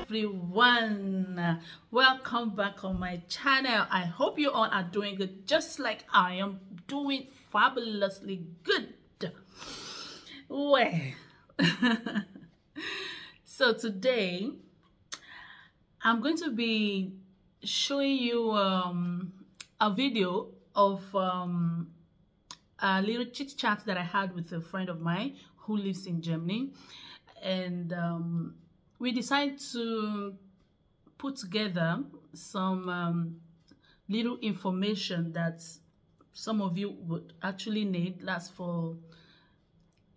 everyone, welcome back on my channel. I hope you all are doing good, just like I am doing fabulously good. Well, so today I'm going to be showing you a video of a little chit chat that I had with a friend of mine who lives in Germany, and we decided to put together some little information that some of you would actually need.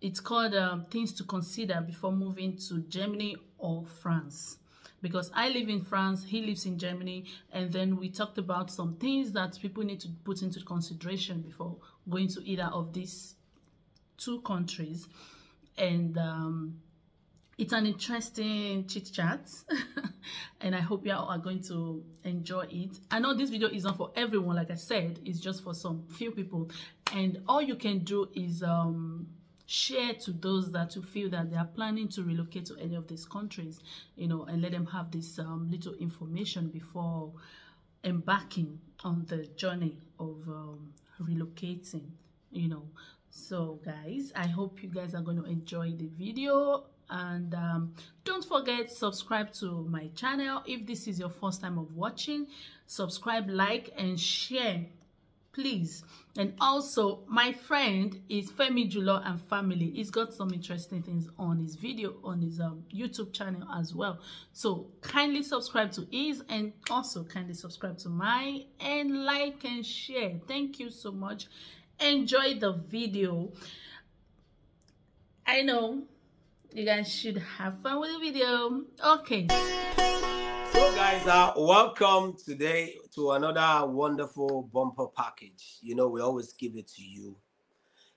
It's called things to consider before moving to Germany or France, because I live in France, he lives in Germany, and then we talked about some things that people need to put into consideration before going to either of these two countries. And it's an interesting chit chat and I hope you all are going to enjoy it. I know this video is not for everyone, like I said, it's just for some few people, and all you can do is share to those that you feel that they are planning to relocate to any of these countries, you know, and let them have this little information before embarking on the journey of relocating, you know. So guys, I hope you guys are going to enjoy the video, and don't forget, subscribe to my channel if this is your first time of watching. Subscribe, like, and share, please. And also, my friend is Femi Julo and family. He's got some interesting things on his video, on his YouTube channel as well. So kindly subscribe to his, and also kindly subscribe to mine, and like and share. Thank you so much. Enjoy the video. I know you guys should have fun with the video. Okay. So guys, welcome today to another wonderful bumper package. You know, we always give it to you,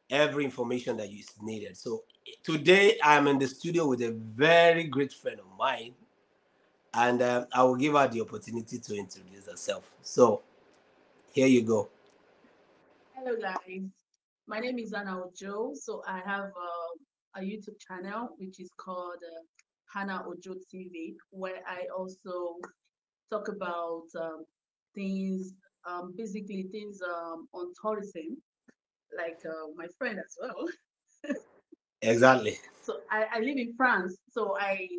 every information that is needed. So today I'm in the studio with a very great friend of mine, and I will give her the opportunity to introduce herself. So here you go. Hello guys, my name is Hannah Ojo. So I have a YouTube channel which is called Hannah Ojo TV, where I also talk about things, basically things on tourism, like my friend as well. Exactly. So I live in France, so I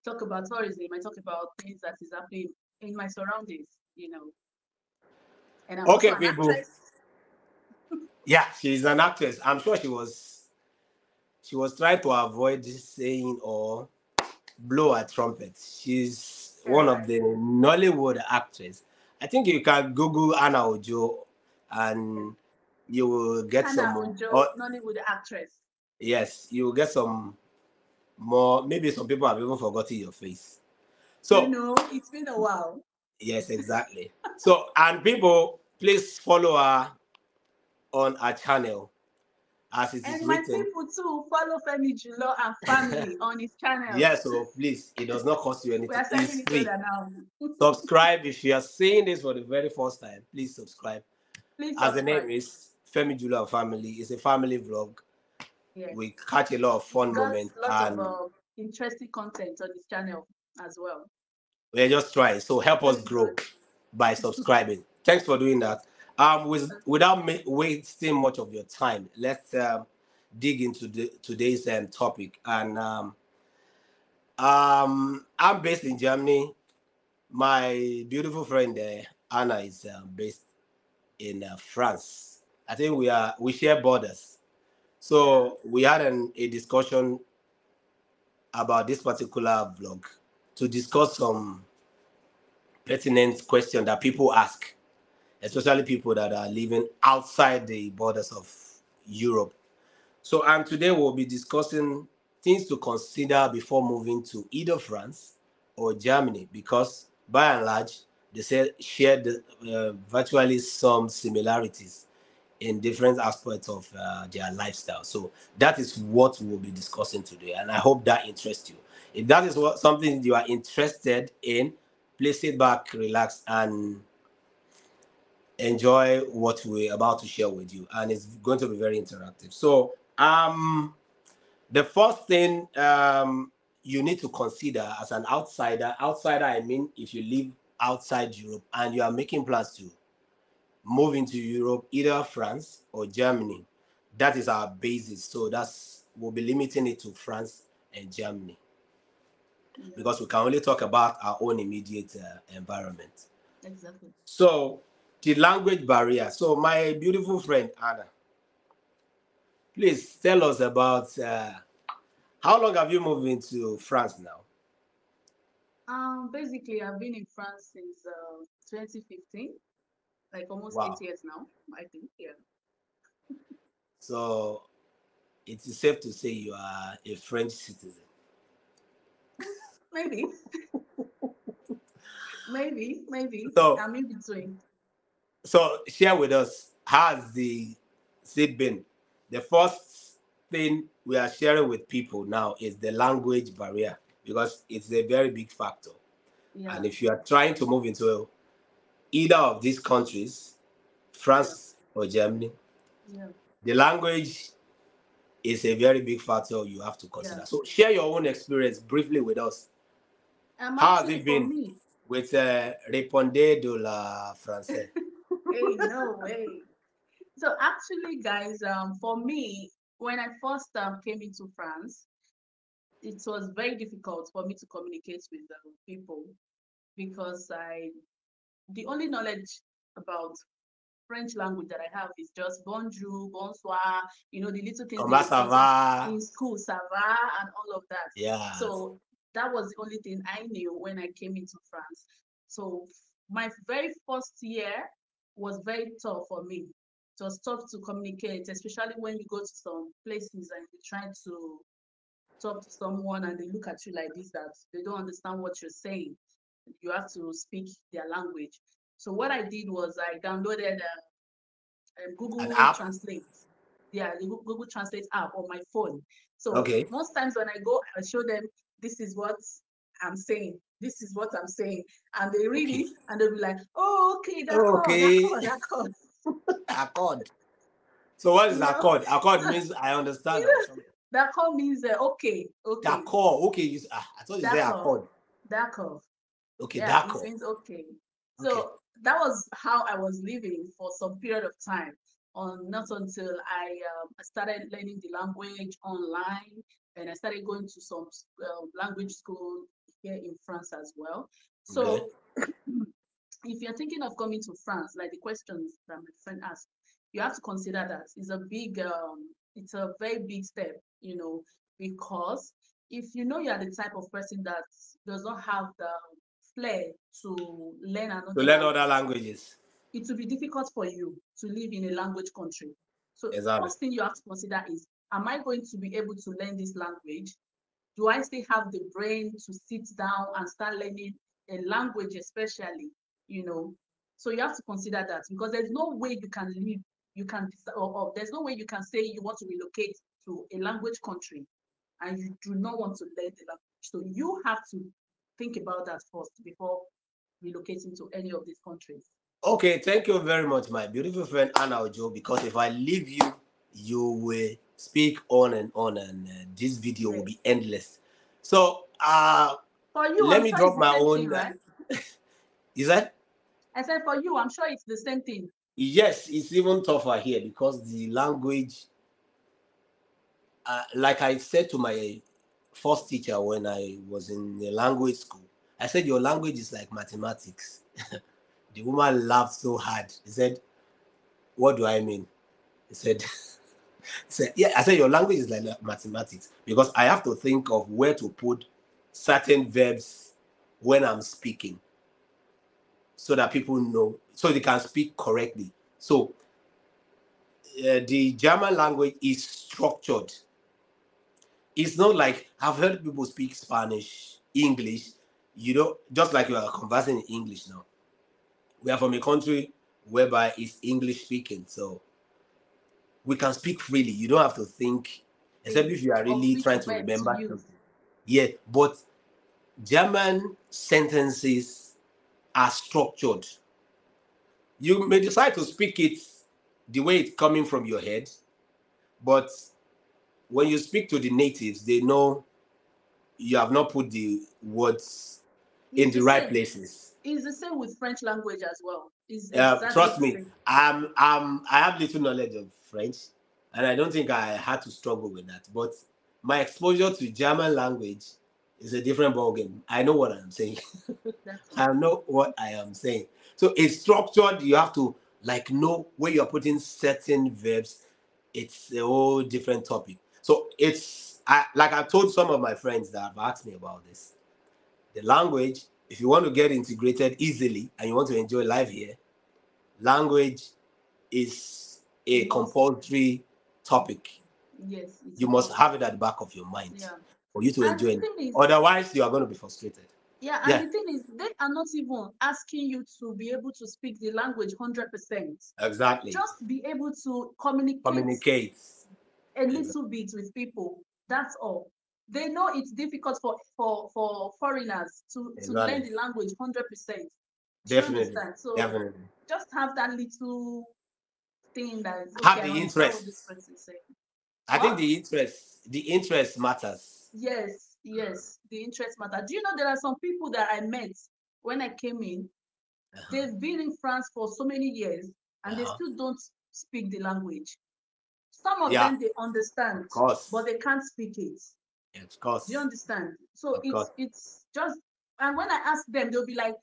talk about tourism. I talk about things that is happening in my surroundings, you know. And I'm also Okay, an people. actress. Yeah, she's an actress. I'm sure she was trying to avoid saying or blow a trumpet. She's one of the Nollywood actors. I think you can Google Hannah Ojo and you will get Hannah some. Ojo, Nollywood actress. Yes, you will get some more. Maybe some people have even forgotten your face. You So know, it's been a while. yes, exactly. So, and people, please follow her on our channel as it is And my written. people too, follow Femi Julo and family on his channel. Yes, so please, it does not cost you We anything. are It's selling each free. other now. Subscribe if you are seeing this for the very first time. Please subscribe. Please As subscribe. the name is Femi Julo and family, it's a family vlog. Yes. We catch a lot of fun moments, Lots and of interesting content on his channel as well. we're just trying. So help us grow by subscribing. Thanks for doing that. Without wasting much of your time, let's dig into today's topic. And I'm based in Germany. My beautiful friend Anna is based in France. I think we share borders. So we had a discussion about this particular vlog to discuss some pertinent question that people ask, especially people that are living outside the borders of Europe. So, and today we'll be discussing things to consider before moving to either France or Germany, because by and large, they share virtually some similarities in different aspects of their lifestyle. So that is what we'll be discussing today, and I hope that interests you. If that is something you are interested in, please sit back, relax, and enjoy what we're about to share with you. And it's going to be very interactive. So the first thing you need to consider as an outsider. Outsider, I mean, if you live outside Europe and you are making plans to move into Europe, either France or Germany, that is our basis. So we'll be limiting it to France and Germany because we can only talk about our own immediate environment. Exactly. So the language barrier. So my beautiful friend Anna, please tell us about how long have you moved into France now? Basically, I've been in France since 2015, like almost Wow. 8 years now, I think. Yeah. So it is safe to say you are a French citizen. Maybe, maybe. So I'm in between. so share with us how has the it been? The first thing we are sharing with people now is the language barrier because it's a very big factor. Yeah, And if you are trying to move into either of these countries, yeah, France or Germany, yeah, the language is a very big factor you have to yeah. consider. So share your own experience briefly with us. How has Actually, it for been me, with Répondez de la français? hey, no way. So actually, guys, for me, when I first came into France, it was very difficult for me to communicate with people because the only knowledge about French language that I have is just bonjour, bonsoir, the little things they Comment would ça teach us va? in school, ça va, and all of that. Yeah. So that was the only thing I knew when I came into France. So my very first year was very tough for me. It was tough to communicate, especially when you go to some places and you try to talk to someone and they look at you like this, that they don't understand what you're saying. You have to speak their language. So what I did was I downloaded An Google app? Translate. Yeah, the Google Translate app on my phone. So Okay. most times when I go, I show them this is what I'm saying. This is what I'm saying, and they read Okay. it and they'll be like, "Oh, okay, d'accord, Okay. d'accord, d'accord." Accord. So what is You know, accord? Accord so means I understand you or know, something. d'accord means okay, okay, D'accord. Okay. I thought you said d'accord, accord. d'accord. Okay. Yeah, it D'accord. means okay. Okay. So that was how I was living for some period of time. Not until I started learning the language online, and I started going to some language school here in France as well. Okay. So if you're thinking of coming to France, like the questions that my friend asked, you have to consider that it's a very big step, because if you know you are the type of person that does not have the flair to learn To another learn other language, languages. it will be difficult for you to live in a language country. So Exactly. first thing you have to consider is, am I going to be able to learn this language? Do I still have the brain to sit down and start learning a language, especially, you know? So you have to consider that, because there's no way you can live, or there's no way you can say you want to relocate to a language country and you do not want to learn the language. So you have to think about that first before relocating to any of these countries. Okay. Thank you very much, my beautiful friend Anna Ojo. Because if I leave you, you will speak on, and this video will be Yes. endless. So For you, let I'm me sure it's drop the my same thing, own. right? Is that? I said for you, I'm sure it's the same thing. Yes, it's even tougher here because the language, like I said to my first teacher when I was in the language school, I said, your language is like mathematics. The woman laughed so hard. He said, what do I mean? He said, yeah, I said, your language is like mathematics because I have to think of where to put certain verbs when I'm speaking so that people know, so they can speak correctly. So the German language is structured. It's not like I've heard people speak Spanish, English, just like you are conversing in English now. We are from a country whereby it's English speaking, so we can speak freely. You don't have to think, except if you are Of really which trying to verb to remember use. something. Yeah, but German sentences are structured. You may decide to speak it the way it's coming from your head, but when you speak to the natives, they know you have not put the words in the right places. It's the same with French language as well. It's exactly Trust the me, same. I have little knowledge of French, and I don't think I had to struggle with that. But my exposure to German language is a different ballgame. I know what I'm saying. I know what I am saying. So it's structured. You have to like know where you're putting certain verbs. It's a whole different topic. So like I've told some of my friends that have asked me about this. The language, if you want to get integrated easily and you want to enjoy life here, language is a compulsory topic. Yes, You must have it at the back of your mind for you to And enjoy the it. thing is, Otherwise, you are going to be frustrated. yeah, and the thing is, they are not even asking you to be able to speak the language 100%. Exactly. Just be able to communicate a little bit with people. That's all. They know it's difficult for foreigners to learn the language 100%. Do you understand? So just have that little thing that is okay. I understand what this person is saying. I think the interest matters. Yes, yes, the interest matters. Do you know there are some people that I met when I came in? They've been in France for so many years and they still don't speak the language. Some of them they understand, but they can't speak it. Of course. Do you understand? So it's just, and when I ask them, they'll be like,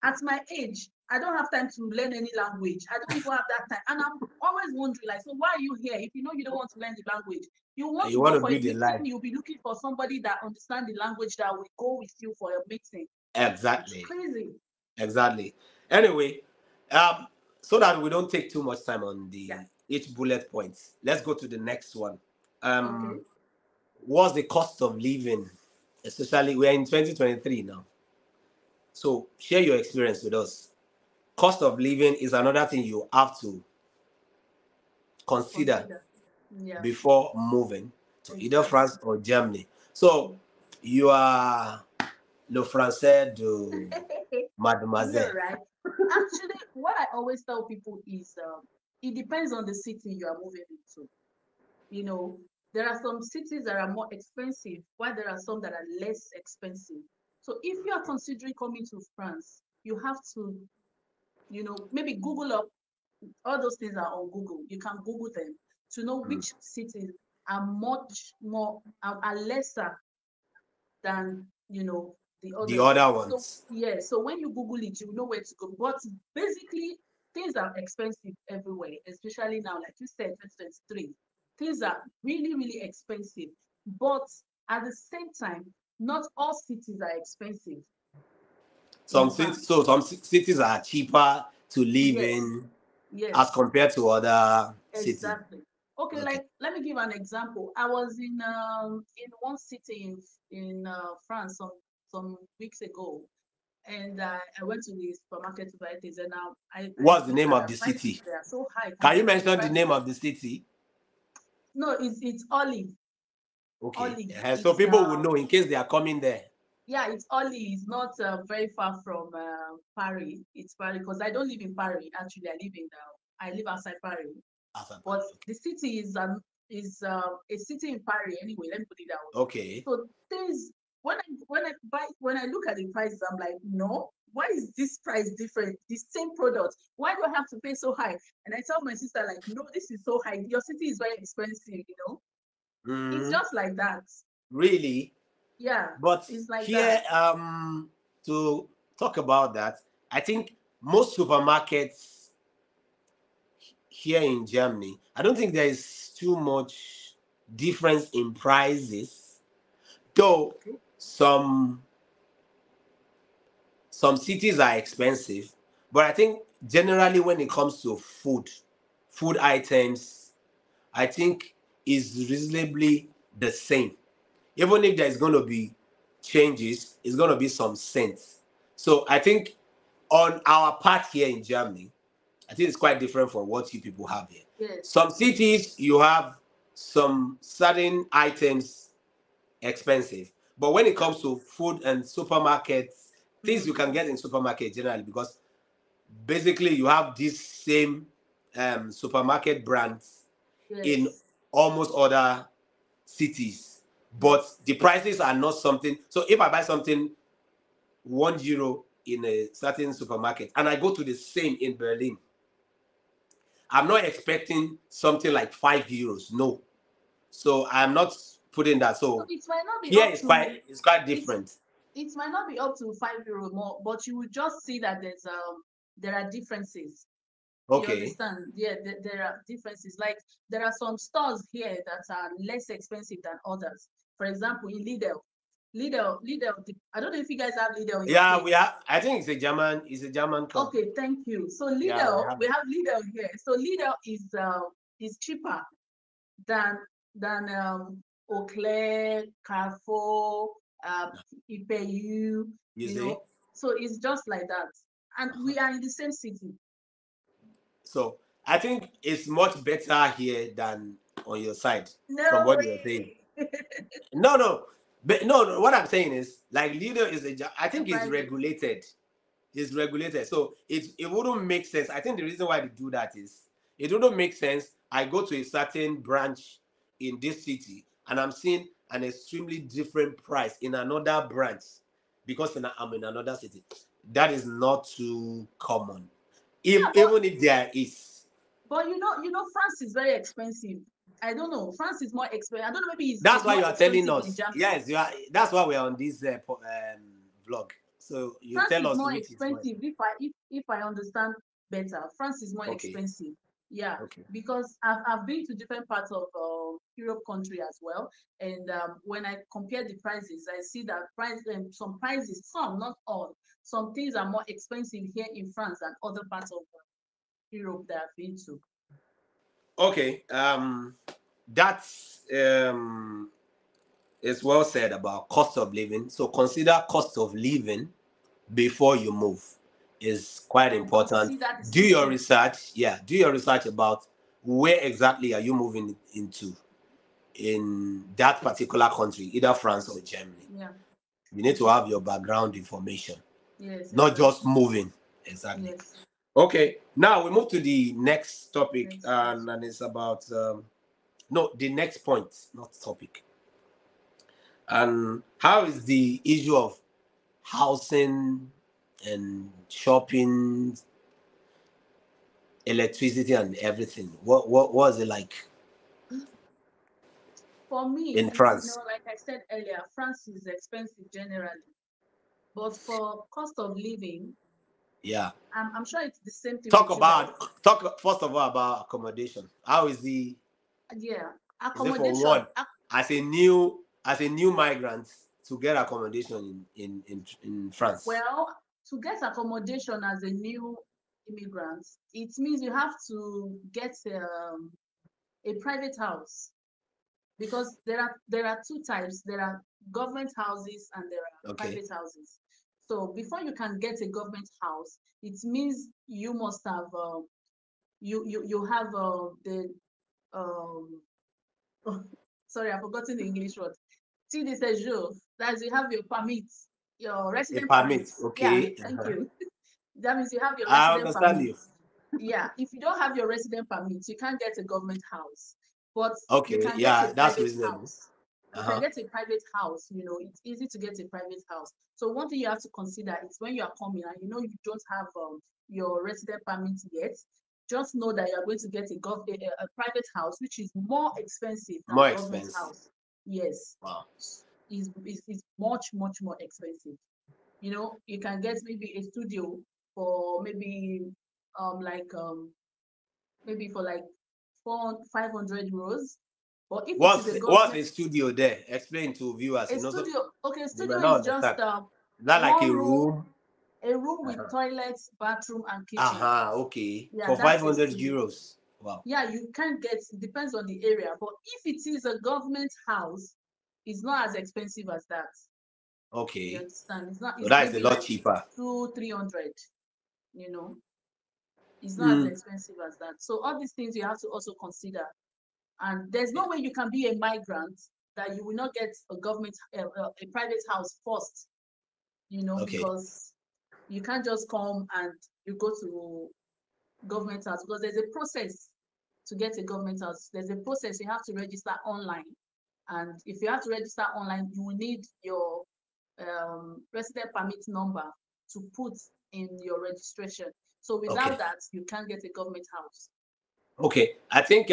at my age, I don't have time to learn any language. I don't even have that time. And I'm always wondering, like, so why are you here? If you know you don't want to learn the language, you want to go for a meeting, you'll be looking for somebody that understands the language that will go with you for a meeting. Exactly. It's crazy. Exactly. Anyway, so that we don't take too much time on each bullet point, let's go to the next one. Okay. What's the cost of living? Especially, we're in 2023 now. So share your experience with us. Cost of living is another thing you have to consider before moving to either France or Germany. So you are le français de mademoiselle. Right. Actually, what I always tell people is it depends on the city you are moving into. You know, there are some cities that are more expensive, while there are some that are less expensive. So if you are considering coming to France, you have to, maybe Google up. All those things are on Google. You can Google them to know which cities are much more, are lesser than, the other ones. So, so when you Google it, you know where to go. But basically, things are expensive everywhere, especially now, like you said, 2023. Things are really, really expensive. But at the same time, not all cities are expensive. Some cities are cheaper to live in as compared to other cities. Exactly. Okay, like let me give an example. I was in one city in France some weeks ago, and I went to the supermarket to buy things, and what's the name of the city? They are so high. Can you mention the name of the city? No, it's Olive. Okay. Olive. So people will know in case they are coming there. Yeah, it's Olive. It's not very far from Paris. It's Paris because I don't live in Paris. Actually, I live outside Paris. But the city is a city in Paris anyway. Let me put it that way. Okay. So things when I look at the prices, I'm like, no, why is this price different? The same product. Why do I have to pay so high? And I tell my sister, like, no, this is so high. Your city is very expensive, It's just like that. Really? Yeah. But it's like here, that. To talk about that, I think most supermarkets here in Germany, I don't think there is too much difference in prices, though some cities are expensive, but I think generally when it comes to food items, I think is reasonably the same. Even if there's going to be changes, it's going to be some sense. So I think on our part here in Germany, I think it's quite different from what you people have here. Yes. Some cities, you have some certain items expensive. But when it comes to food and supermarkets, things you can get in supermarket generally, because basically you have these same supermarket brands in almost other cities. but Yes. the prices are not something. So if I buy something €1 in a certain supermarket and I go to the same in Berlin, I'm not expecting something like €5. No. So I'm not putting that. So So it might not be here up it's to quite it. different. It might not be up to €5 more, but you will just see that there are differences. You Okay. understand? Yeah, there are differences. Like there are some stores here that are less expensive than others. For example, in Lidl. I don't know if you guys have Lidl in your Yeah, we place. have. I think it's a German company. Okay, thank you. So Yeah, we Lidl, have. we have Lidl here. So Lidl is cheaper than Eau Claire, Carrefour, uh, Ipeyu, You you see. know. So it's just like that, and we are in the same city. So I think it's much better here than on your side, from No what you're saying. way. No, no, but no. What I'm saying is, like, leader is I A think it's private. regulated. It's regulated, so it wouldn't make sense. I think the reason why they do that is it wouldn't make sense. I go to a certain branch in this city and I'm seeing an extremely different price in another branch because I'm in another city. That is not too common. Yeah, Even if there is. but France is very expensive. I don't know. France is more expensive. I don't know. Maybe That's it's why more you are telling expensive in us. Germany. Yes, you are. That's why we are on this vlog. So you France tell is us more which is more. expensive if I understand better. France is more Okay. expensive. Yeah, Okay. because I've been to different parts of Europe country as well, and when I compare the prices, I see that some prices, some not all, some things are more expensive here in France than other parts of Europe that I've been to. Okay. That's is well said about cost of living. So consider cost of living before you move is quite And important. consider the Do your city. research. Yeah, do your research about where exactly are you moving into in that particular country, either France or Germany. Yeah. You need to have your background information, Yes, not just exactly. moving. Exactly. Yes. Okay, now we move to the next topic, Next part. and it's about no, the next point, not topic. And how is the issue of housing and shopping, electricity, and everything? What was it like For in me, France? like I said earlier, France is expensive generally. But for cost of living, Yeah. I'm sure it's the same thing with you guys. Talk first of all about accommodation. How is the Yeah, is it for accommodation. one as a new migrant to get accommodation in France? Well, to get accommodation as a new immigrant, it means you have to get a private house because there are two types. There are government houses and there are Okay. private houses. So before you can get a government house, it means you must have you have the um sorry, I've forgotten the English word. Titre de séjour. That's you have your permit, your A resident permit. permit. Yeah, Okay. thank you. That means you have your I resident understand permit. you. Yeah, if you don't have your resident permit, you can't get a government house, but you Okay. can get a Yeah, that's private reasonable. house. You can Uh-huh. get a private house, it's easy to get a private house. So one thing you have to consider is when you are coming and you don't have your resident permit yet, just know that you are going to get a private house, which is more expensive than More a government expensive. house. Yes, Wow. is much, much more expensive. You can get maybe a studio for like maybe for like 500 euros. But if it is a What's government a studio there? Explain to viewers. a studio, okay, They studio might not is just understand. Is that like a one room, room? a room with Uh-huh. toilets, bathroom, and kitchen. Uh-huh. Okay. Yeah, For that's a 500 studio. euros. Wow. Yeah, you can get, it depends on the area, but if it is a government house, it's not as expensive as that. You Okay. understand? It's not, So it's that is a maybe lot like cheaper. 300, you know, it's not as Mm. expensive as that. So all these things you have to also consider. And there's no way you can be a migrant that you will not get a private house first, Okay. because you can't just come and you go to government house because there's a process to get a government house. There's a process you have to register online, And if you have to register online, you will need your resident permit number to put in your registration. So Okay. without that, you can't get a government house. Okay. I think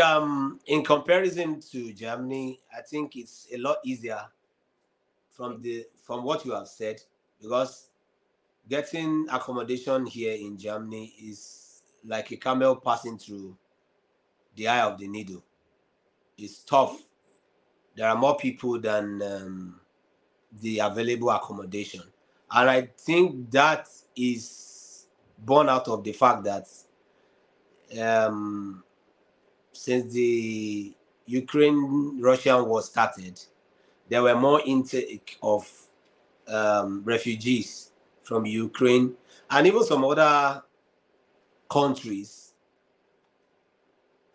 in comparison to Germany, I think it's a lot easier Okay. from what you have said, because getting accommodation here in Germany is like a camel passing through the eye of the needle. It's Okay. tough. There are more people than the available accommodation, and I think that is born out of the fact that um, since the Ukraine-Russian war started, there were more intake of refugees from Ukraine and even some other countries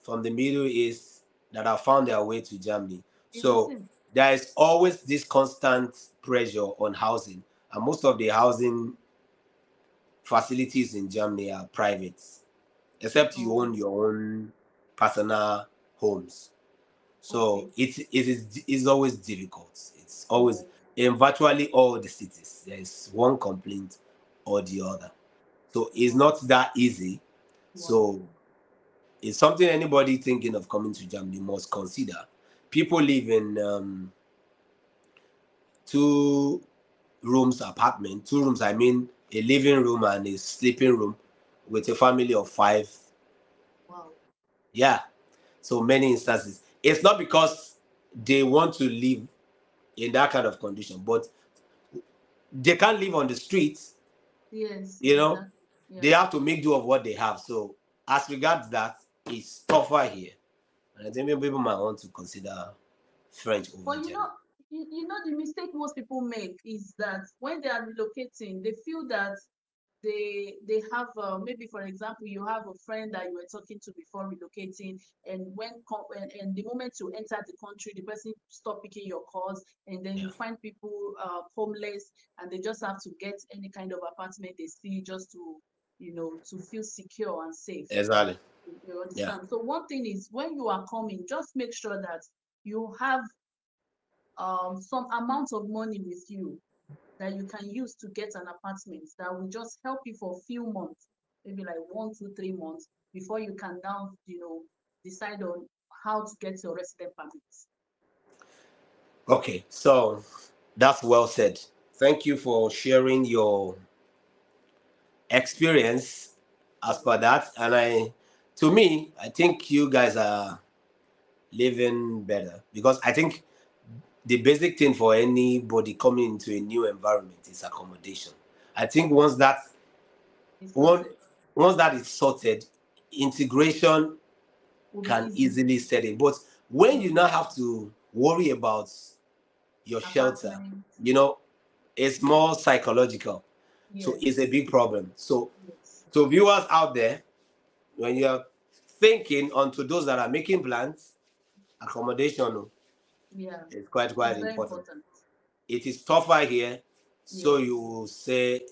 from the Middle East that have found their way to Germany. So Interesting. there is always this constant pressure on housing, and most of the housing facilities in Germany are private, except you Oh, own your own personal homes. So okay. it is always difficult. It's always Oh, in virtually all the cities. There is one complaint or the other. So it's wow, not that easy. wow. So it's something anybody thinking of coming to Germany must consider. People live in two rooms apartment. Two rooms, I mean a living room and a sleeping room with a family of five. Wow. Yeah. So many instances. It's not because they want to live in that kind of condition, but they can't live on the streets, Yes, you know. exactly. They Yeah. have to make do of what they have. So as regards that, it's tougher here. And I think people might want to consider French over But German. you know, the mistake most people make is that when they are relocating, they feel that they have maybe, for example, you have a friend that you were talking to before relocating, and and the moment you enter the country, the person stop picking your calls, and then Yeah, you find people homeless, and they just have to get any kind of apartment they see just to, to feel secure and safe. exactly. You Yeah. understand? So one thing is, when you are coming, just make sure that you have some amount of money with you that you can use to get an apartment that will just help you for a few months, maybe like 1, 2, 3 months, before you can now, decide on how to get your resident permits. Okay, so that's well said. Thank you for sharing your experience as You're per welcome. that. And to me, I think you guys are living better, because I think the basic thing for anybody coming into a new environment is accommodation. I think It's one, sorted. once that is sorted, integration Will be can easy. easily set in. But when you Mm. now have to worry about your shelter, Apartment. you know, it's more psychological. So it's a Yes. big problem. So Yes. to viewers out there, when you're thinking, onto those that are making plans, accommodation Yeah. is quite It's very important. important. It is tougher here, so Yes. you say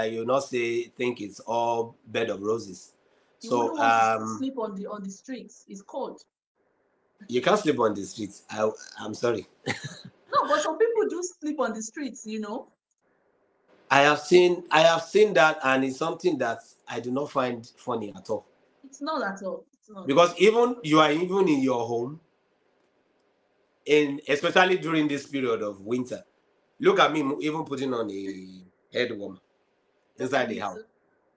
you not say think it's all bed of roses. You So wouldn't want to sleep on the streets. It's cold. you can't sleep on the streets. I'm sorry. No, but some people do sleep on the streets. I have seen that, and it's something that I do not find funny at all. It's not at all. It's not. Because even you are even in your home, in especially during this period of winter. Look at me even putting on a head warmer Look at inside the me house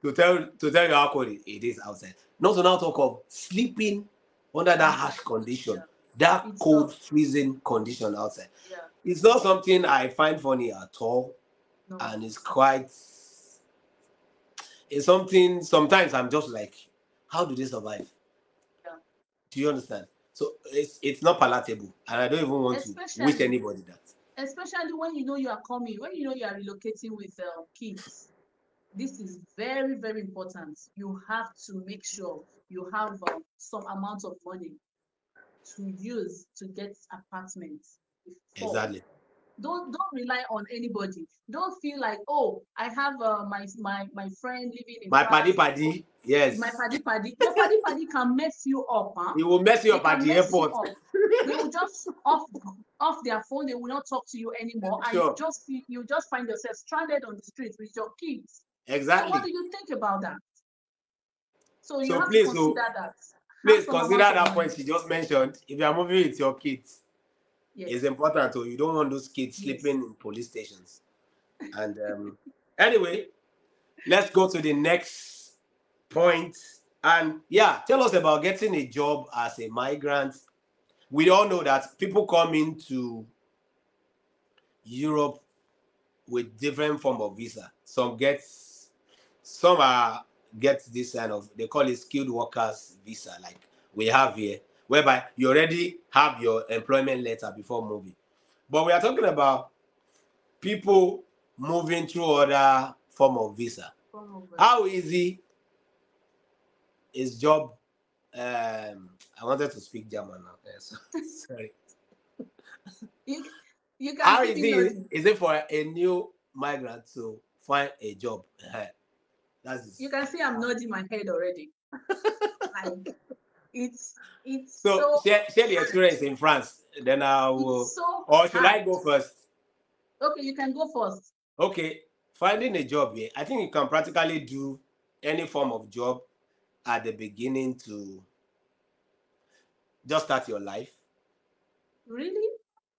too. to tell you how cold it is outside. Not to now talk of sleeping under that harsh Outside. condition, Yeah. that It's cold, tough. freezing condition outside. Yeah. It's not something I find funny at all, No, and it's it's not. quite. It's something. Sometimes I'm just like, how do they survive? Yeah. Do you understand? So it's not palatable, and I don't even want to wish Especially, anybody that. especially when you know you are coming, when you know you are relocating with kids. This is very, very important. You have to make sure you have some amount of money to use to get apartments before Exactly. Don't rely on anybody. Don't feel like, oh, I have my friend living in My paddy France. Oh, paddy, my yes. paddy. Your paddy can mess you up, huh? He will mess you They up at can the mess you airport. up. They will just off their phone. They will not talk to you anymore, and Sure. you just find yourself stranded on the street with your kids. So what Exactly. do you think about that? So you So have to please, consider so that. Have please some consider amount of that money. point you just mentioned. If you are moving with your kids, it's Yes, important. So you don't want those kids sleeping yes. in police stations. And anyway, let's go to the next point. And yeah, tell us about getting a job as a migrant. We all know that people come into Europe with different form of visa. Some are get this kind of, they call it skilled workers visa, like we have here, whereby you already have your employment letter before moving. But we are talking about people moving through other form of visa. How easy is job? I wanted to speak German now. Yes. Sorry. You you can How keep it easy nodding. is it for a new migrant to find a job? That's You it. can see I'm nodding my head already. Like it's So so share the hard. experience in France. Then I will, It's so or should I hard. go first? Okay, you can go first. Okay, finding a job here. I think you can practically do any form of job at the beginning to just start your life. Really?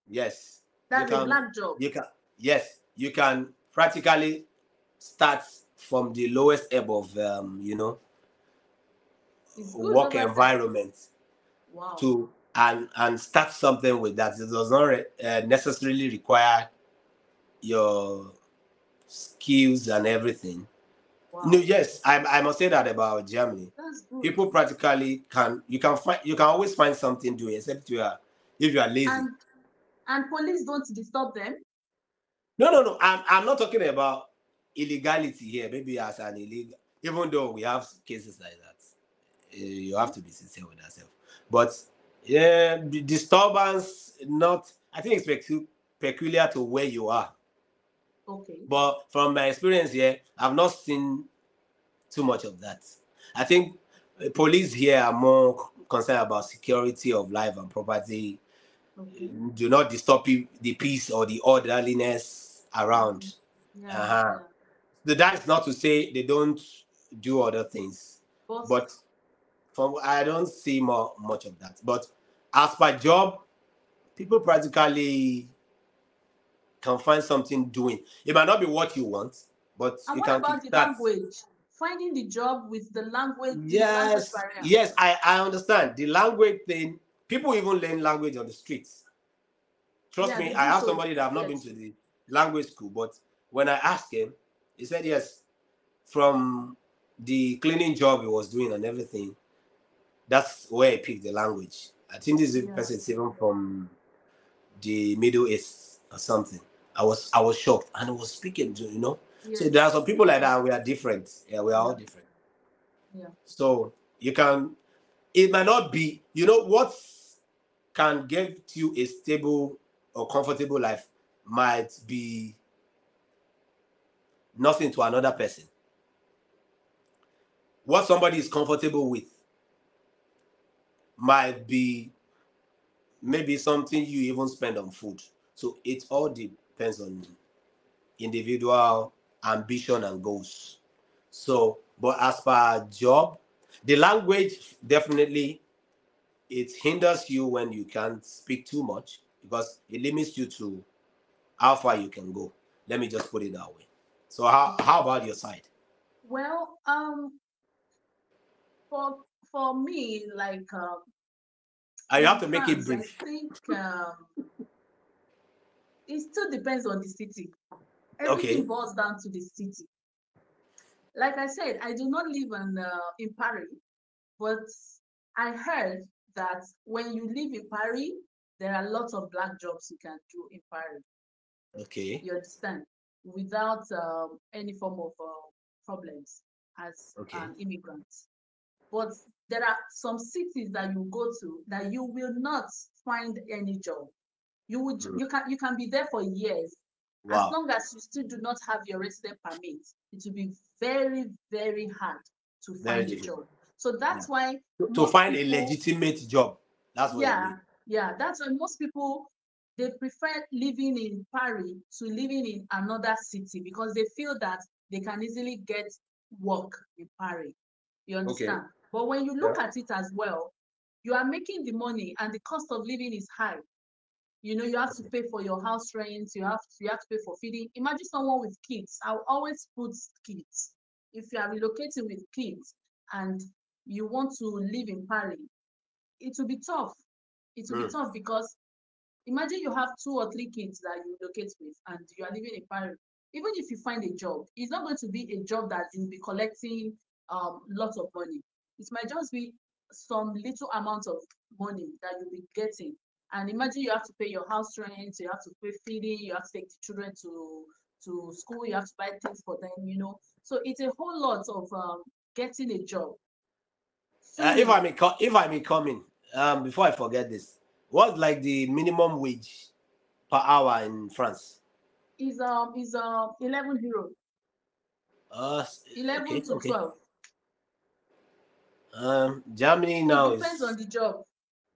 Yes, you That's a can. black job. You can. Yes, you can practically start from the lowest ebb of It's good work over there. environment Wow. to and start something with that. It does not necessarily require your skills and everything. No, Wow. yes, I must say that about Germany. That's good. People practically you can always find something to do, except if you are lazy. And and police don't disturb them. No. I'm not talking about illegality here. Maybe as an illegal, even though we have cases like that, you have Okay. to be sincere with yourself. But yeah, the disturbance not. I think it's peculiar to where you are. Okay. But from my experience here, I've not seen too much of that. I think police here are more concerned about security of life and property. Okay. Do not disturb the peace or the orderliness Mm. around. Yeah. Uh-huh. Yeah. That is not to say they don't do other things, But but from I don't see much of that. But as per job, people practically can find something doing. It might not be what you want, but and you what can about the kickstart. language? Finding the job with the language Yes, barrier. yes, I understand the language thing. People even learn language on the streets. Trust Yeah, me, they I do have so. somebody that have not been Yes. to the language school, but when I asked him, he said yes. From the cleaning job he was doing and everything, that's where he picked the language. I think this Yeah. person is even from the Middle East or something. I was shocked and I was speaking to. So there are some Yes. people like Yes. that. We are different. Yeah, we are all Yeah. different. Yeah. So you can. It might not be. What can give you a stable or comfortable life might be nothing to another person. What somebody is comfortable with might be maybe something you even spend on food. So it all depends on individual ambition and goals. So, but as per job, the language definitely it hinders you when you can't speak too much because it limits you to how far you can go. Let me just put it that way. So how about your side? Well, for for me, like You have in to make it France, I brief. think it still depends on the city. Everything Okay. boils down to the city. Like I said, I do not live in Paris, but I heard that when you live in Paris, there are lots of black jobs you can do in Paris. Okay. You understand? Without any form of problems as Okay. an immigrant. But there are some cities that you go to that you will not find any job. You can be there for years. As Wow. long as you still do not have your resident permit, it will be very, very hard to Very find a job. difficult. So Yeah. that's why To most find a people, legitimate job. That's what you yeah, mean. that's why most people, they prefer living in Paris to living in another city because they feel that they can easily get work in Paris. You Okay. understand? But when you Yeah. look at it as well, you are making the money and the cost of living is high. You have to pay for your house rent, you have to pay for feeding. Imagine someone with kids. I'll always put kids. If you are relocating with kids and you want to live in Paris, it will be tough. It will be Mm. tough because imagine you have 2 or 3 kids that you relocate with and you are living in Paris. Even if you find a job, it's not going to be a job that you'll be collecting lots of money. It might just be some little amount of money that you'll be getting. And imagine you have to pay your house rent, you have to pay feeding, you have to take the children to school, you have to buy things for them. So it's a whole lot of getting a job, feeding. If I may come in, before I forget this, what's like the minimum wage per hour in France? Is 11 euro, Uh, 11 okay, to okay. 12. Germany It now depends is on the job.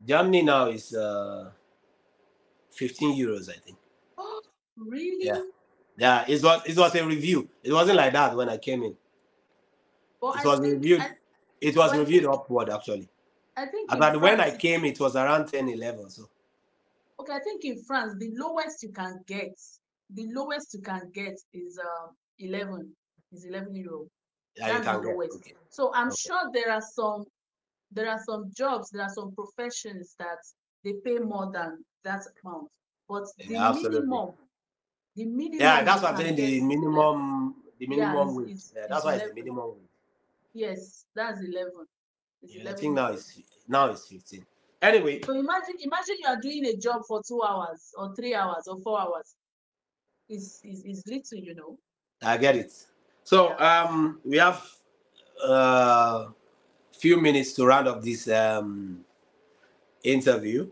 Germany now is 15 euros, I think. Oh, Yeah, really? yeah. It was a review. It wasn't like that when I came in. But It I was think reviewed. I It but was I reviewed think upward actually. I think in But when I France it's came, it was around 10, 11. So okay. I think in France the lowest you can get is 11 is 11 euro. yeah, you That's the can get. lowest. Okay, So I'm okay. sure there are some jobs, there are some professions that they pay more than that amount. But the Yeah, absolutely. minimum, the Yeah, minimum that's you what I'm can saying. get The is 11. minimum, the Yeah, minimum wage. Yeah, is that's why it's the 11. minimum wage. Yes, that's 11. It's Yeah, I 11 think euro. now it's 15. Anyway, So imagine you are doing a job for 2 hours or 3 hours or 4 hours. Is little. I get it. So Yeah. we have few minutes to round up this interview.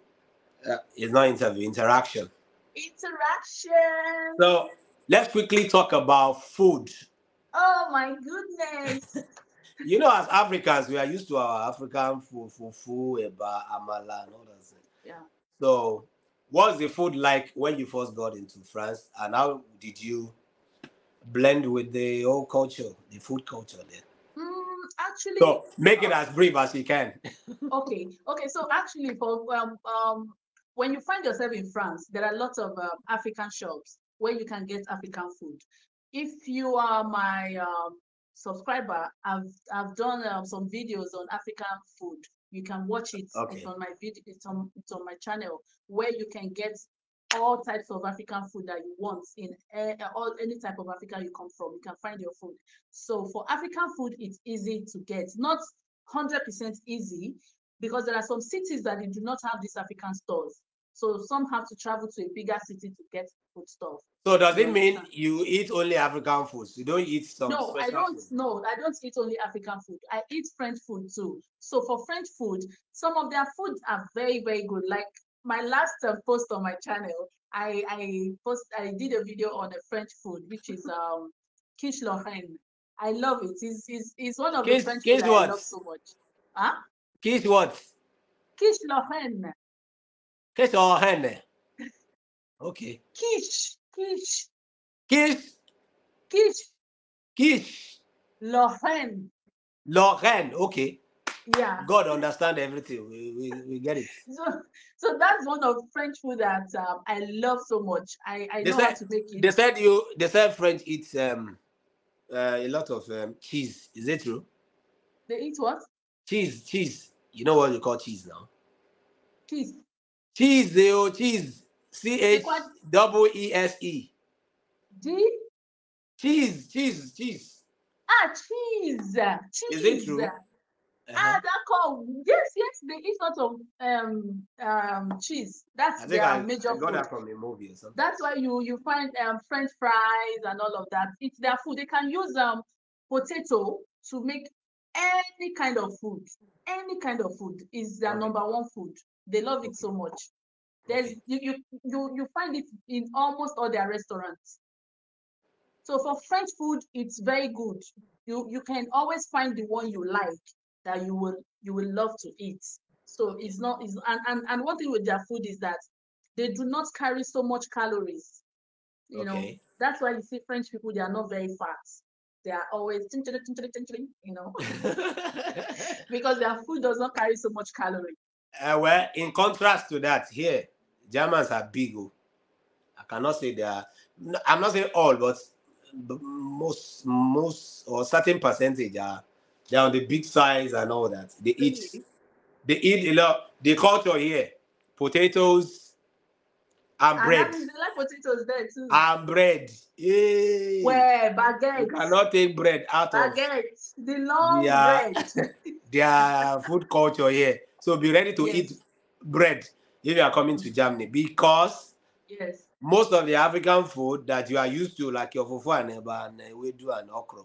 It's not interview, interaction. Interaction. So let's quickly talk about food. Oh my goodness. As Africans, we are used to our African food, fufu, eba, amala, and all that. Yeah. So, what's the food like when you first got into France, and how did you blend with the whole culture, the food culture there? Actually, So, make it as brief as you can. okay. So actually, for when you find yourself in France, there are lots of African shops where you can get African food. If you are my subscriber, I've done some videos on African food. You can watch it. It's Okay. on my video. It's on my channel where you can get all types of African food that you want in all any type of Africa you come from. You can find your food. So for African food, it's easy to get. Not 100% easy because there are some cities that they do not have these African stores. So some have to travel to a bigger city to get food stuff. So, does You it mean understand? you eat only African foods? You don't eat some No, I special don't. food? No, I don't eat only African food. I eat French food too. So for French food, some of their foods are very, very good. Like my last post on my channel, I did a video on a French food, which is quiche Lorraine. I love it. It's one of the French food Case I what? love so much. Huh? Case what? Quiche Lorraine. Case or hen? Okay. Quiche, Case, quiche quiche. Lorraine. Lorraine. Okay. Yeah. God understand everything. We get it. So, so that's one of French food that I love so much. I They know how said to make it. they said French eats a lot of cheese. Is it true? They eat what? Cheese. You know what you call cheese now? Cheese. Cheese, cheese. C'est quoi? CHEESE. D? Cheese. Cheese. Is it Cheese. true? Uh-huh. D'accord. Yes, they eat lots of cheese. That's I think their I major got food. that from a movie or something. That's why you find French fries and all of that. It's their food. They can use potato to make any kind of food. Any kind of food is their Okay. number one food. They love it Okay. so much. There's Okay. you find it in almost all their restaurants. So for French food, it's very good. You can always find the one you like that you will love to eat. So Okay. it's not it's and one thing with their food is that they do not carry so much calories. Okay. That's why you see French people, they are not very fat. They are always because their food does not carry so much calorie. Well, in contrast to that, here Germans are big. Oh. I cannot say they are. I'm not saying all, but most or certain percentage are they're on the big size and all that. Really? They eat a lot. The culture here, potatoes and And that bread. means they like potatoes there too. And bread. Hey, Where you baguette, cannot take bread out of baguette, the long their bread. their food culture here. So be ready to eat Yes. bread if you are coming to Mm, Germany because yes. most of the African food that you are used to, like your fufu and eba and wedu and okra,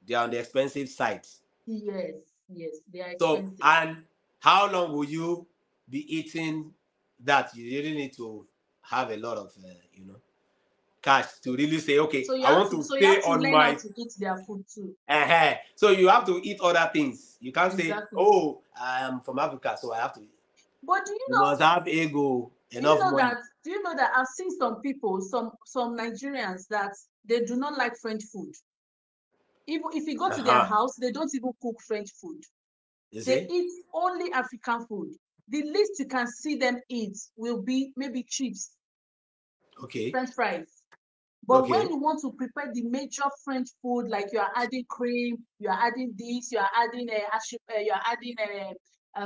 they are on the expensive side. Yes. Yes. They are So, expensive. and how long will you be eating that? You really need to have a lot of, cash to really say, okay, So you I have want to to so you stay have to on learn how my. to eat their food too. So you have to eat other things. You can't say, Exactly. oh, I am from Africa, so I have to. But do you You know must have ego, do you enough know money. that do you know that I've seen some people, some Nigerians that they do not like French food. Even if you go to their Uh-huh. house, they don't even cook French food. You They see? eat only African food. The least you can see them eat will be maybe chips, Okay. French fries. But when Okay. you want to prepare the major French food, like you are adding cream, you are adding this, you are adding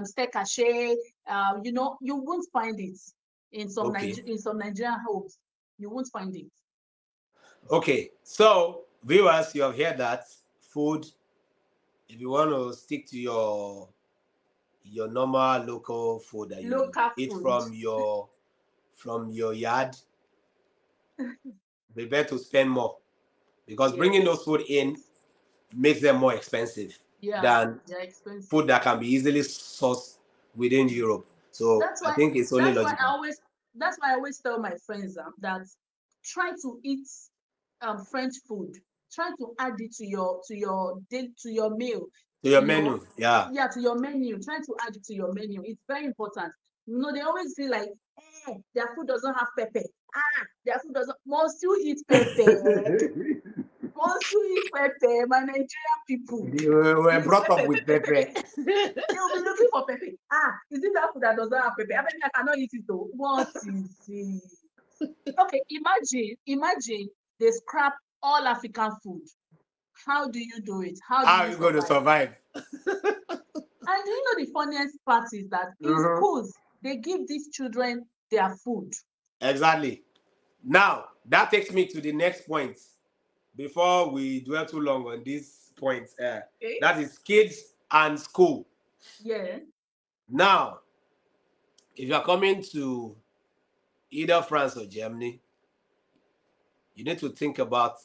steak haché, you won't find it Okay. In some Nigerian homes. You won't find it. Okay. So, viewers, you have heard that food. If you want to stick to your normal local food that you Local eat food. from your yard, prepare to spend more because bringing Yes, those food in yes. makes them more expensive Yeah, than they're expensive. food that can be easily sourced within Europe. So That's I why think it's only that's why I logical. always that's why I always tell my friends that try to eat French food. Try to add it to your meal. So your menu, yeah. Yeah, to your menu. Try to add it to your menu. It's very important. They always feel like, their food doesn't have pepper. Their food doesn't. Must you eat pepper? Must you eat pepper? My Nigerian people, You were it's brought up pepper, with pepper, pepper. pepper. They'll be looking for pepper. Is it that food that doesn't have pepper? I mean, I cannot eat it though. What is it? Okay, imagine they scrap all African food. How do you do it? How do How are you you going to survive? survive? And do you know the funniest part is that in Mhm. schools, they give these children their food. Exactly. Now, that takes me to the next point before we dwell too long on this point. Okay? That is kids and school. Yeah. Now, if you are coming to either France or Germany, you need to think about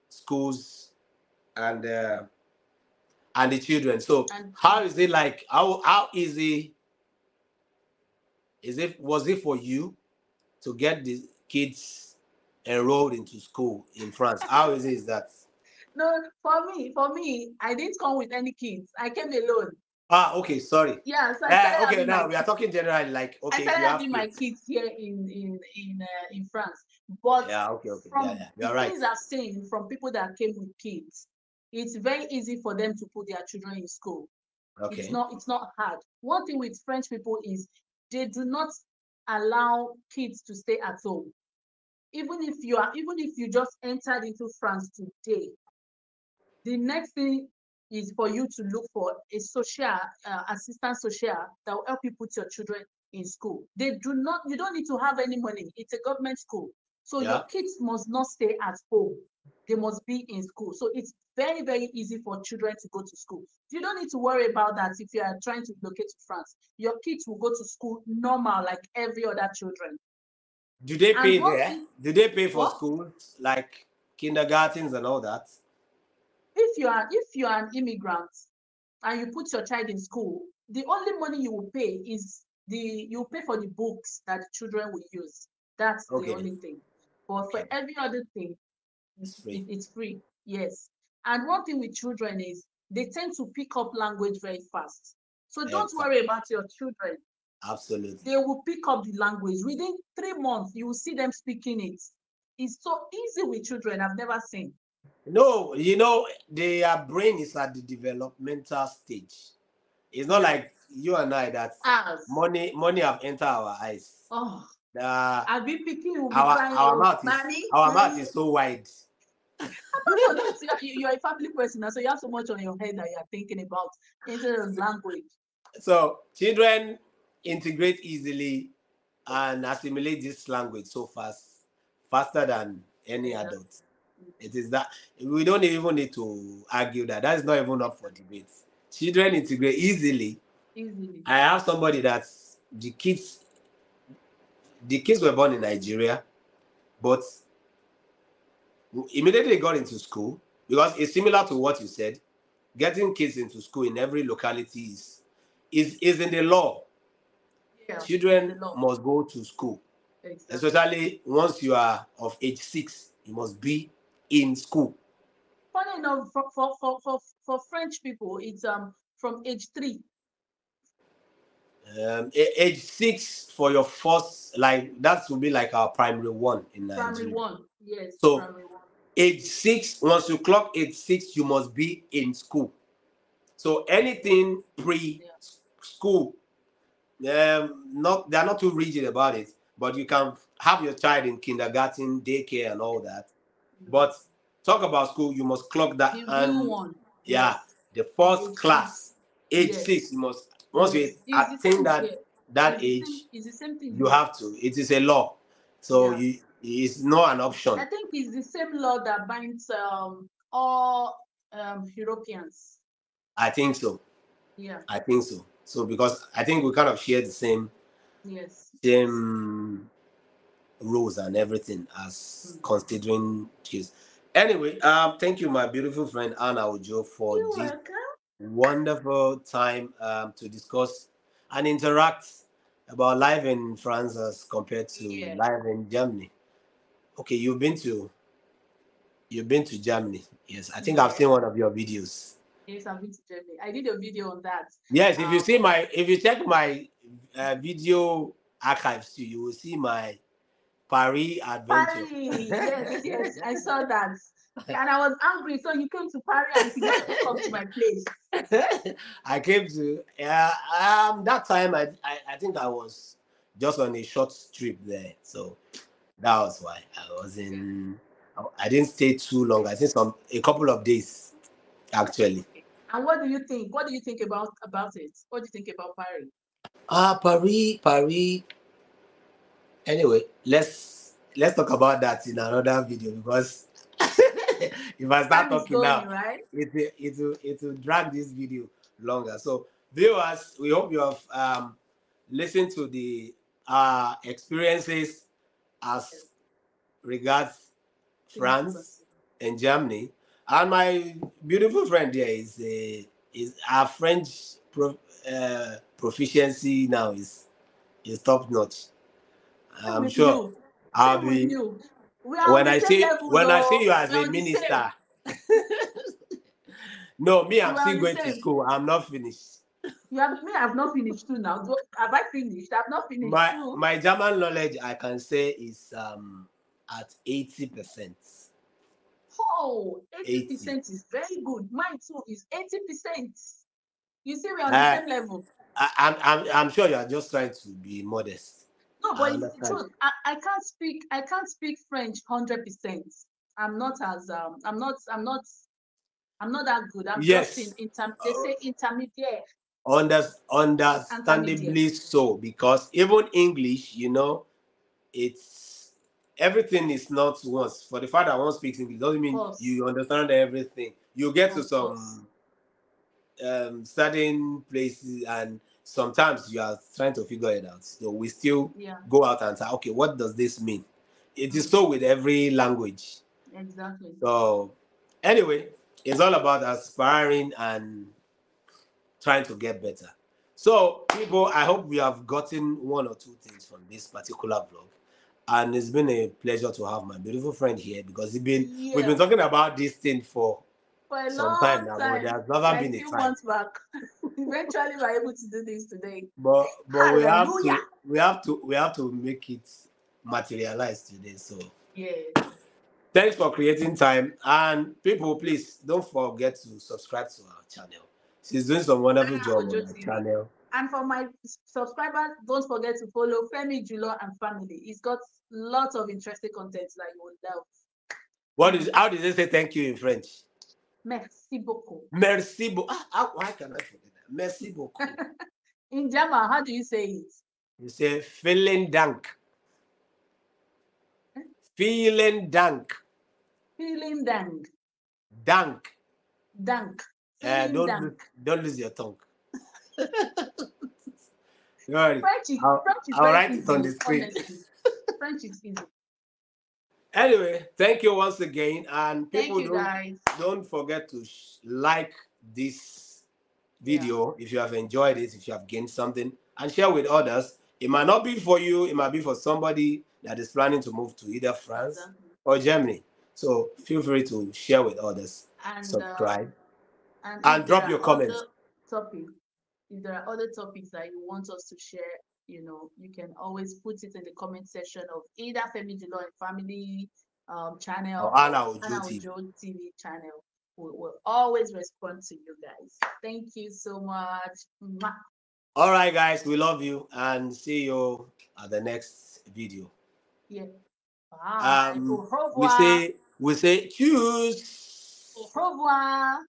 schools and uh, and the children. So, And how is it like? How easy is it? Was it for you to get the kids enrolled into school in France? How is it is that? no, for me, I didn't come with any kids. I came alone. Okay, sorry. Yeah, so I started Okay, having my now we are talking generally. Like, I okay, if started you have having my kids. kids here in France. But Yeah, okay, yeah, from yeah, you the are right. things I've seen from people that came with kids, it's very easy for them to put their children in school. Okay, It's not hard. One thing with French people is they do not allow kids to stay at home. Even if you just entered into France today, the next thing is for you to look for a social assistant social that will help you put your children in school. You don't need to have any money. It's a government school. So your yeah. kids must not stay at home. They must be in school. So it's very, very easy for children to go to school. You don't need to worry about that if you are trying to relocate to France. Your kids will go to school normal like every other children. Do they And pay one there? thing, Do they pay for what? schools like kindergartens and all that? If you are an immigrant and you put your child in school, the only money you will pay is you pay for the books that the children will use. That's the Okay. only thing. But for Okay. every other thing, It's free. it's free. Yes. And one thing with children is they tend to pick up language very fast. So don't Exactly. worry about your children. Absolutely. They will pick up the language. Within 3 months, you will see them speaking it. It's so easy with children. I've never seen. No, their brain is at the developmental stage. It's not Yeah. like you and I that As money have entered our eyes. oh, The I'll be picking, will be our crying, our oh, mouth is mommy, our mouth mommy. is so wide. Apart from that, you're a family person, so you have so much on your head that you're thinking about instead of language. So children integrate easily and assimilate this language so faster than any Exactly. adult. It is that we don't even need to argue that. That is not even up for Exactly. debate. Children integrate easily. Easily. I have somebody that's the kids were born in Nigeria, but immediately got into school because it's similar to what you said. Getting kids into school in every locality is in the law. Yeah, it's the Children law. must go to school, Exactly. especially once you are of age 6. You must be in school. Funny enough, for French people, it's from age 3. Age 6 for your first, like that will be like our primary one in Primary Nigeria. 1. Yes, So primary 1. age 6, once you clock age 6, you must be in school. So Yeah, anything yeah. pre-school, not they're not too rigid about it, but you can have your child in kindergarten, daycare, and all that. Mm. But talk about school, you must clock that, The real and one. yeah, Yes. the From first age 6. class, age 6, Yes. you must once you Yes. It's the attain same that here. that age, It's the same thing you here. have to. It is a law, so Yeah. you it's not an option. I think it's the same law that binds all Europeans. I think so. Yeah. I think so. So because I think we kind of share the Yes. Yes. same rules and everything as Mm. considering kids. Anyway, thank you, my beautiful friend Anna Ojo, for You're this welcome. wonderful time to discuss and interact about life in France as compared to Yeah. life in Germany. Okay, you've been to Germany. Yes, I think I've Yeah. seen one of your videos. Yes, I've been to Germany. I did a video on that. Yes, Um, if you check my video archives too, you will see my Paris adventure. Paris. Yes, yes, I saw that. And I was angry, so you came to Paris and you didn't come to my place. I came to that time. I think I was just on a short trip there, so that was why I was Okay. in. I didn't stay too long. I think a couple of days actually. Okay. And what do you think? What do you think about it? What do you think about Paris? Paris, Paris. Anyway, let's talk about that in another video because if I start Time is talking now, going, right? it will drag this video longer. So viewers, we hope you have listened to the experiences as Yes. regards Things France and Germany. And my beautiful friend here is our French proficiency now is top notch. Same I'm with sure you. I'll Same with be you. We are on when the I same see level, when I see though. you as We are a on the same. minister. No, me, I'm We are still on the going to same. school. I'm not finished. You have me. I've not finished too now. Have I finished? I've not finished My too. my German knowledge I can say is at 80%. Oh, 80. 80% is very good. Mine too is 80%. You see, we're on the Uh, same level. I'm sure you are just trying to be modest. No, I but it's the understand. truth. I can't speak French 100%. I'm not that good. I'm just in Yes, they say intermediate. Intermediate. understandably so because even English, it's everything is not once. For the fact that one speaks English doesn't Of mean course. you understand everything. You get to Of course. some certain places, and sometimes you are trying to figure it out. So we still Yeah. go out and say, okay, what does this mean? It is Mm, so with every language. exactly. So anyway, it's all about aspiring and trying to get better. So, people, I hope we have gotten one or two things from this particular vlog. And it's been a pleasure to have my beautiful friend here because we've been Yeah, talking about this thing for for a some time long now, but time, there's never like been a few time. months back. Eventually, we're able to do this today. But Hallelujah. we have to make it materialize today. So Yes. thanks for creating time. And people, please don't forget to subscribe to our channel. She's doing some wonderful Anna job on Ojo our TV. channel. And for my subscribers, don't forget to follow Femi Julo and family. He's got lots of interesting content that you will love. How did they say thank you in French? Merci beaucoup. Merci beaucoup. Why can I forget that? Merci beaucoup. In German, how do you say it? You say vielen Dank. Vielen Dank. Vielen Dank. Dank. Dank. Vielen Dank. Don't lose your tongue. Sorry. French is I'll very write it on easy, the screen. honestly. French is easy. Anyway, thank you once again, and Thank people you, guys. don't forget to like this video if you have enjoyed it, if you have gained something, and share with others. It might not be for you; it might be for somebody that is planning to move to either France or Germany. So feel free to share with others, And subscribe, and drop your comments. Topics, if there are other topics that you want us to share, you can always put it in the comment section of either Femi Julo and Family channel Or Anna or Anna Ojo TV. Ojo TV channel. We'll always respond to you guys. Thank you so much. Mwah. All right, guys, we love you and see you at the next video. Yeah. Bye. Au We revoir. say choose. Au revoir.